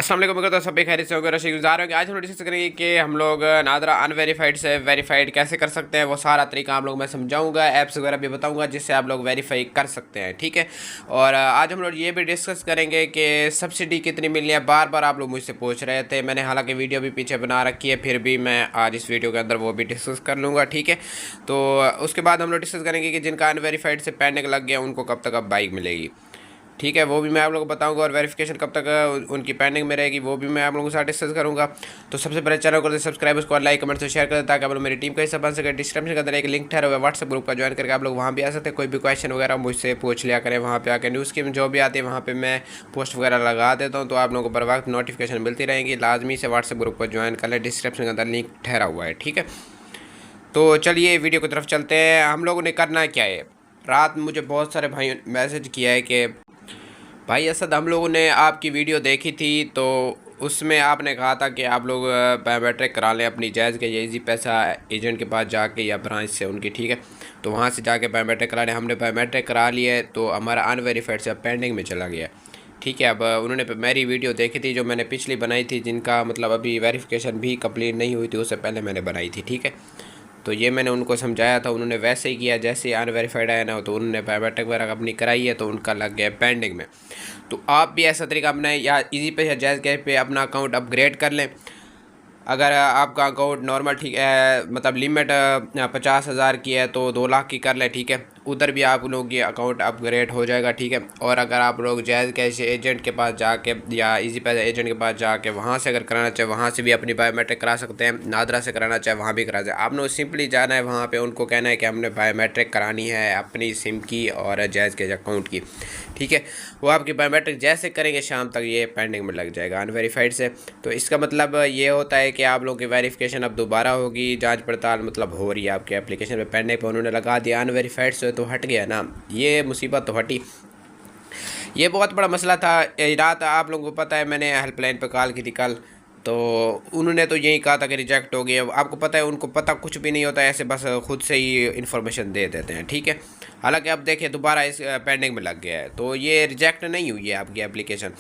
अस्सलाम वालेकुम। तो सभी खैरियत से होंगे। रशीद गुजार होंगे। आज हम डिस्कस करेंगे कि हम लोग नादरा अनवेरीफाइड से वेरीफाइड कैसे कर सकते हैं। वो सारा तरीका आप लोग मैं समझाऊंगा, ऐप्स वगैरह भी बताऊंगा जिससे आप लोग वेरीफाई कर सकते हैं। ठीक है। और आज हम लोग ये भी डिस्कस करेंगे कि सब्सिडी कितनी मिलनी है। बार बार आप लोग मुझसे पूछ रहे थे, मैंने हालांकि वीडियो भी पीछे बना रखी है, फिर भी मैं आज इस वीडियो के अंदर वो भी डिस्कस कर लूँगा। ठीक है। तो उसके बाद हम लोग डिस्कस करेंगे कि जिनका अनवेरीफाइड से पेंडिंग लग गया उनको कब तक अब बाइक मिलेगी। ठीक है, वो भी मैं आप लोगों को बताऊंगा। और वेरिफिकेशन कब तक उनकी पेंडिंग में रहेगी वो भी मैं आप लोगों के साथ डिस्कस करूंगा। तो सबसे पहले चैनल को सब्सक्राइब, उसको लाइक कमेंट से शेयर करें ताकि आप लोग मेरी टीम का हिस्सा बन सके। डिस्क्रिप्शन के अंदर एक लिंक ठहरा हुआ है व्हाट्सएप ग्रुप का, ज्वाइन करके आप लोग वहाँ भी आ सकते हैं। कोई भी क्वेश्चन वगैरह मुझसे पूछ लिया करें वहाँ पर आकर। न्यूज़ की जो भी आती है वहाँ पर मैं पोस्ट वगैरह लगा देता हूँ, तो आप लोगों को बर वक्त नोटिफिकेशन मिलती रहेंगी। लाजमी से व्हाट्सएप ग्रुप को ज्वाइन कर लें, डिस्क्रिप्शन के अंदर लिंक ठहरा हुआ है। ठीक है। तो चलिए वीडियो की तरफ चलते हैं। हम लोगों ने करना क्या है, रात मुझे बहुत सारे भाई मैसेज किया है कि भाई असद हम लोगों ने आपकी वीडियो देखी थी, तो उसमें आपने कहा था कि आप लोग बायोमेट्रिक करा लें अपनी जायज़ के, इजी पैसा एजेंट के पास जाके या ब्रांच से उनकी। ठीक है। तो वहाँ से जाके बायोमेट्रिक करा लें। हमने बायोमेट्रिक करा लिया है, तो हमारा अनवेरीफाइड से अब पेंडिंग में चला गया। ठीक है। अब उन्होंने मेरी वीडियो देखी थी जो मैंने पिछली बनाई थी, जिनका मतलब अभी वेरिफिकेशन भी कंप्लीट नहीं हुई थी, उससे पहले मैंने बनाई थी। ठीक है। तो ये मैंने उनको समझाया था, उन्होंने वैसे ही किया जैसे ही अनवेरीफाइड आया ना, तो उन्होंने बायोमेट्रिक वगैरह अपनी कराई है, तो उनका लग गया पेंडिंग में। तो आप भी ऐसा तरीका अपनाएं, या इजी पे या जायज़ कैश पे अपना अकाउंट अपग्रेड कर लें। अगर आपका अकाउंट नॉर्मल ठीक है, मतलब लिमिट 50,000 की है, तो 2 लाख की कर ले। ठीक है। उधर भी आप लोग ये अकाउंट अपग्रेड हो जाएगा। ठीक है। और अगर आप लोग जायज़ कैश एजेंट के पास जाके या इजी पैसा एजेंट के पास जाके वहाँ से अगर कराना चाहे वहाँ से भी अपनी बायोमेट्रिक करा सकते हैं। नादरा से कराना चाहे वहाँ भी करा सकते हैं। आपने सिंपली जाना है वहाँ पे, उनको कहना है कि हमने बायोमेट्रिक करानी है अपनी सिम की और जायज़ कैश अकाउंट की। ठीक है। वो आपकी बायोमेट्रिक जैसे करेंगे शाम तक ये पेंडिंग में लग जाएगा अनवेरीफाइड से। तो इसका मतलब ये होता है कि आप लोगों की वेरिफिकेशन अब दोबारा होगी, जांच पड़ताल मतलब हो रही है आपके एप्लीकेशन पे। पेंडिंग पे उन्होंने लगा दिया अनवेरीफाइड से, तो हट गया ना, ये मुसीबत तो हटी। ये बहुत बड़ा मसला था। रात आप लोगों को पता है मैंने हेल्पलाइन पर कॉल की थी कल, तो उन्होंने तो यही कहा था कि रिजेक्ट हो गया। आपको पता है उनको पता कुछ भी नहीं होता, ऐसे बस खुद से ही इन्फॉर्मेशन दे देते हैं। ठीक है। हालांकि अब देखिए दोबारा इस पेंडिंग में लग गया है, तो ये रिजेक्ट नहीं हुई है आपकी एप्लीकेशन।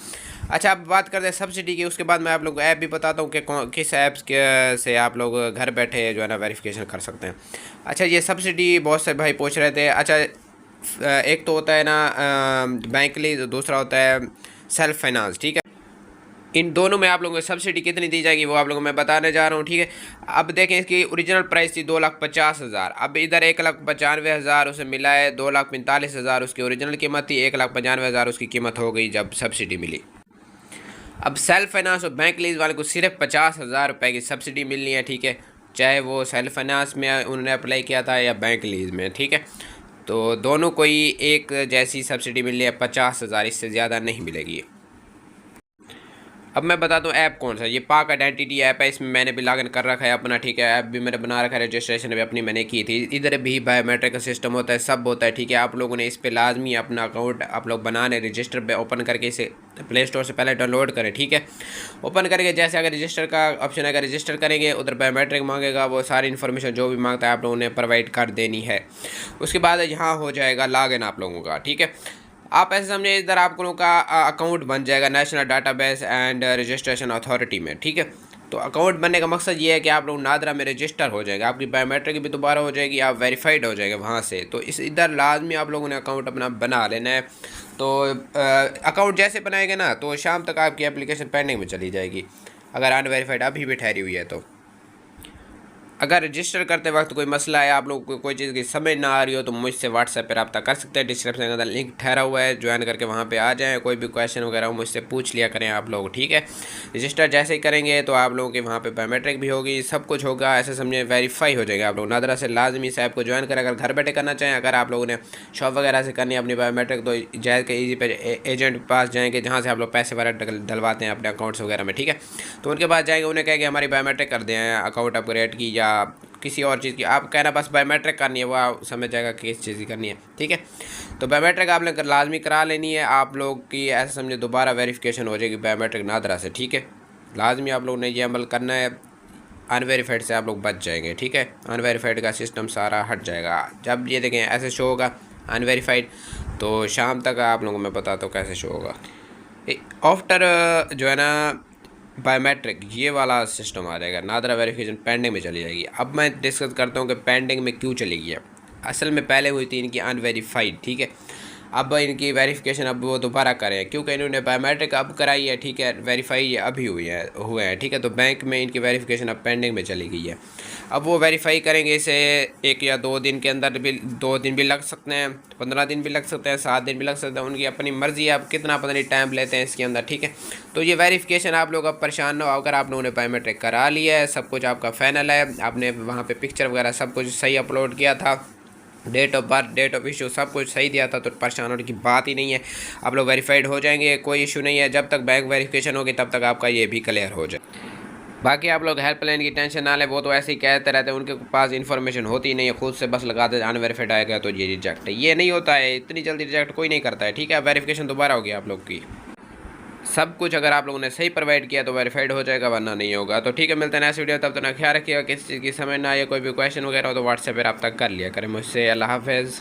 अच्छा, अब बात करते हैं सब्सिडी की। उसके बाद मैं आप लोग को ऐप भी बताता हूँ कि किस ऐप्स के से आप लोग घर बैठे जो है ना वेरिफिकेशन कर सकते हैं। अच्छा, ये सब्सिडी बहुत से भाई पूछ रहे थे। अच्छा, एक तो होता है ना बैंक लीज, दूसरा होता है सेल्फ फाइनेंस। ठीक है। इन दोनों में आप लोगों को सब्सिडी कितनी दी जाएगी वो आप लोगों को मैं बताने जा रहा हूँ। ठीक है। अब देखें, इसकी ओरिजिनल प्राइस थी 2,50,000। अब इधर 1,95,000 उसे मिला है, 2,45,000 उसकी ओरिजिनल कीमत थी, 1,95,000 उसकी कीमत हो गई जब सब्सिडी मिली। अब सेल्फ फाइनेंस और बैंक लीज वाले को सिर्फ 50,000 रुपये की सब्सिडी मिलनी है। ठीक है। चाहे वो सेल्फ फाइनेंस में उन्होंने अप्लाई किया था या बैंक लीज में। ठीक है। तो दोनों को ही एक जैसी सब्सिडी मिलनी है 50,000, इससे ज़्यादा नहीं मिलेगी। अब मैं बताता हूँ ऐप कौन सा। ये पाक आइडेंटिटी ऐप है, इसमें मैंने भी लॉगिन कर रखा है अपना। ठीक है। ऐप भी मैंने बना रखा है, रजिस्ट्रेशन भी अपनी मैंने की थी। इधर भी बायोमेट्रिक का सिस्टम होता है, सब होता है। ठीक है। आप लोगों ने इस पर लाजमी अपना अकाउंट आप लोग बनाने, रजिस्टर पे ओपन करके इसे प्ले स्टोर से पहले डाउनलोड करें। ठीक है। ओपन करके जैसे अगर रजिस्टर का ऑप्शन अगर रजिस्टर करेंगे, उधर बायोमेट्रिक मांगेगा, वो सारी इन्फॉर्मेशन जो भी मांगता है आप लोगों ने प्रोवाइड कर देनी है। उसके बाद यहाँ हो जाएगा लॉगिन आप लोगों का। ठीक है। आप ऐसे समझे इधर आप लोगों का अकाउंट बन जाएगा national database and registration authority में। ठीक है। तो अकाउंट बनने का मकसद ये है कि आप लोग नादरा में रजिस्टर हो जाएगा, आपकी बायोमेट्रिक भी दोबारा हो जाएगी, आप वेरीफाइड हो जाएगा वहाँ से। तो इस इधर लाजमी आप लोगों ने अकाउंट अपना बना लेना है। तो अकाउंट जैसे बनाएंगे ना, तो शाम तक आपकी एप्लीकेशन पेंडिंग में चली जाएगी अगर अनवेरीफाइड अभी भी ठहरी हुई है। तो अगर रजिस्टर करते वक्त कोई मसला है, आप लोग को कोई चीज़ की समझ ना आ रही हो, तो मुझसे व्हाट्सएप पर रब्ता कर सकते हैं। डिस्क्रिप्शन के अंदर लिंक ठहरा हुआ है, ज्वाइन करके वहाँ पे आ जाएं। कोई भी क्वेश्चन वगैरह हो मुझसे पूछ लिया करें आप लोग। ठीक है। रजिस्टर जैसे ही करेंगे तो आप लोगों के वहाँ पे बायोमेट्रिक भी होगी, सब कुछ होगा। ऐसे समझे वेरीफाई हो जाएगा। आप लोग नादरा से लाजमी से ऐप को ज्वाइन करें अगर घर बैठे करना चाहें। अगर आप लोगों ने शॉप वगैरह से करनी है अपनी बायोमेट्रिक, तो जायज़ के ईजी पे एजेंट के पास जाएंगे जहाँ से आप लोग पैसे वगैरह डलवाते हैं अपने अकाउंट्स वगैरह में। ठीक है। तो उनके पास जाएंगे, उन्हें कहेंगे हमारी बायोमेट्रिक कर दें अकाउंट अपग्रेड की या किसी और चीज़ की। आप कहना बस बायोमेट्रिक करनी है, वो आप समझ जाएगा कि किस चीज़ की करनी है। ठीक है। तो बायोमेट्रिक आपने लाजमी करा लेनी है आप लोग की, ऐसा समझे दोबारा वेरिफिकेशन हो जाएगी बायोमेट्रिक नादरा से। ठीक है। लाजमी आप लोग ने ये अमल करना है, अनवेरीफाइड से आप लोग बच जाएंगे। ठीक है। अनवेरीफाइड का सिस्टम सारा हट जाएगा। जब ये देखें ऐसे शो होगा अनवेरीफाइड, तो शाम तक आप लोगों को मैं बताता हूँ कैसे शो होगा। आफ्टर जो है ना बायोमेट्रिक ये वाला सिस्टम आ जाएगा, नादरा वेरिफिकेशन पेंडिंग में चली जाएगी। अब मैं डिस्कस करता हूँ कि पेंडिंग में क्यों चली गई है। असल में पहले हुई थी इनकी अनवेरीफाइड, ठीक है। अब इनकी वेरिफिकेशन अब वो दोबारा करें क्योंकि इन्होंने बायोमेट्रिक अब कराई है, ठीक है। वेरीफाई ये अभी हुए हैं, ठीक है। तो बैंक में इनकी वेरिफिकेशन अब पेंडिंग में चली गई है। अब वो वेरीफाई करेंगे इसे 1 या 2 दिन के अंदर भी, 2 दिन भी लग सकते हैं, 15 दिन भी लग सकते हैं, 7 दिन भी लग सकते हैं, उनकी अपनी मर्ज़ी है। अब कितना पता नहीं टाइम लेते हैं इसके अंदर, ठीक है। तो ये वेरिफिकेशन आप लोग अब परेशान ना हो, अगर आप लोगों ने बायोमेट्रिक करा लिया है, सब कुछ आपका फाइनल है, आपने वहाँ पे पिक्चर वगैरह सब कुछ सही अपलोड किया था, date of birth, date of issue सब कुछ सही दिया था, तो परेशान होने की बात ही नहीं है। आप लोग वेरीफाइड हो जाएंगे, कोई इशू नहीं है। जब तक बैंक वेरिफिकेशन होगी तब तक आपका ये भी क्लियर हो जाए। बाकी आप लोग हेल्पलाइन की टेंशन ना लें, वो तो ऐसे ही कहते रहते हैं, उनके पास इन्फॉर्मेशन होती नहीं है, खुद से बस लगाते अनवेरीफाइड आएगा तो ये रिजेक्ट है। ये नहीं होता है, इतनी जल्दी रिजेक्ट कोई नहीं करता है, ठीक है। वेरिफिकेशन दोबारा होगी आप लोग की। सब कुछ अगर आप लोगों ने सही प्रोवाइड किया तो वेरीफाइड हो जाएगा, वरना नहीं होगा। तो ठीक है, मिलते हैं नेक्स्ट वीडियो, तब तक ख्याल रखिएगा। किसी चीज़ की समझ ना आए, कोई भी क्वेश्चन वगैरह हो तो व्हाट्सएप पर रब्ता कर लिया करें मुझसे। अल्लाह हाफ़िज़।